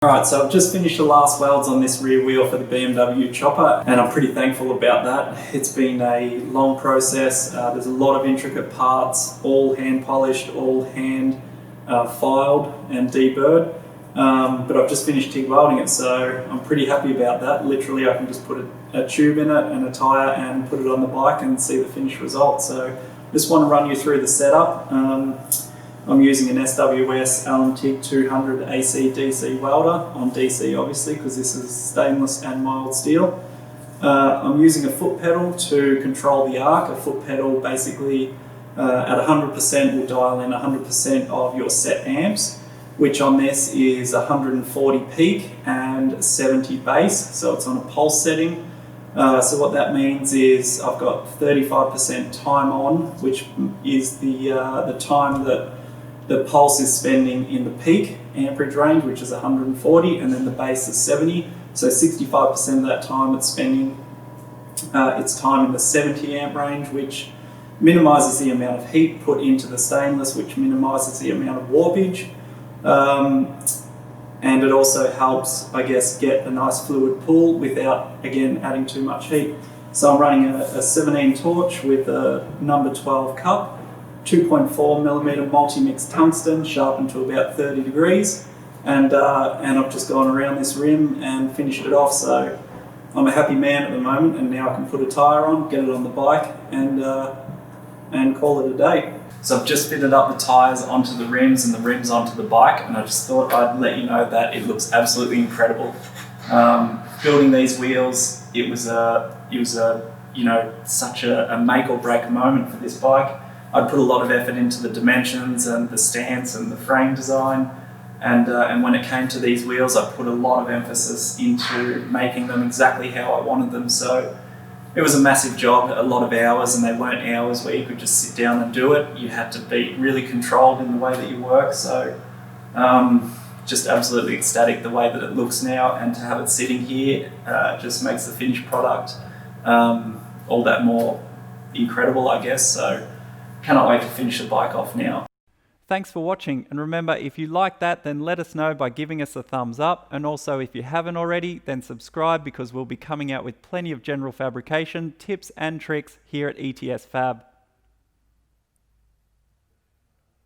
Alright, so I've just finished the last welds on this rear wheel for the BMW chopper, and I'm pretty thankful about that. It's been a long process. There's a lot of intricate parts, all hand polished, all hand filed and deburred. But I've just finished TIG welding it, so I'm pretty happy about that. Literally, I can just put a tube in it and a tyre and put it on the bike and see the finished result. So just want to run you through the setup. I'm using an SWS Alumtig 200 AC DC welder on DC, obviously, because this is stainless and mild steel. I'm using a foot pedal to control the arc. A foot pedal basically at 100% will dial in 100% of your set amps, which on this is 140 peak and 70 base, so it's on a pulse setting. So what that means is I've got 35% time on, which is the time that the pulse is spending in the peak amperage range, which is 140, and then the base is 70. So 65% of that time it's spending its time in the 70 amp range, which minimises the amount of heat put into the stainless, which minimises the amount of warpage. And it also helps, I guess, get a nice fluid pull without, again, adding too much heat. So I'm running a 17 torch with a number 12 cup, 2.4mm multi-mix tungsten sharpened to about 30 degrees, and I've just gone around this rim and finished it off. So I'm a happy man at the moment, and now I can put a tyre on, get it on the bike, and call it a day. So I've just fitted up the tyres onto the rims and the rims onto the bike, and I just thought I'd let you know that it looks absolutely incredible. Building these wheels, it was such a make or break moment for this bike. I put a lot of effort into the dimensions and the stance and the frame design, and when it came to these wheels, I put a lot of emphasis into making them exactly how I wanted them. So it was a massive job, a lot of hours, and they weren't hours where you could just sit down and do it. You had to be really controlled in the way that you work. So just absolutely ecstatic the way that it looks now, and to have it sitting here just makes the finished product all that more incredible, I guess. So cannot wait to finish the bike off now. Thanks for watching, and remember, if you like that, then let us know by giving us a thumbs up, and also if you haven't already, then subscribe, because we'll be coming out with plenty of general fabrication tips and tricks here at ETS Fab.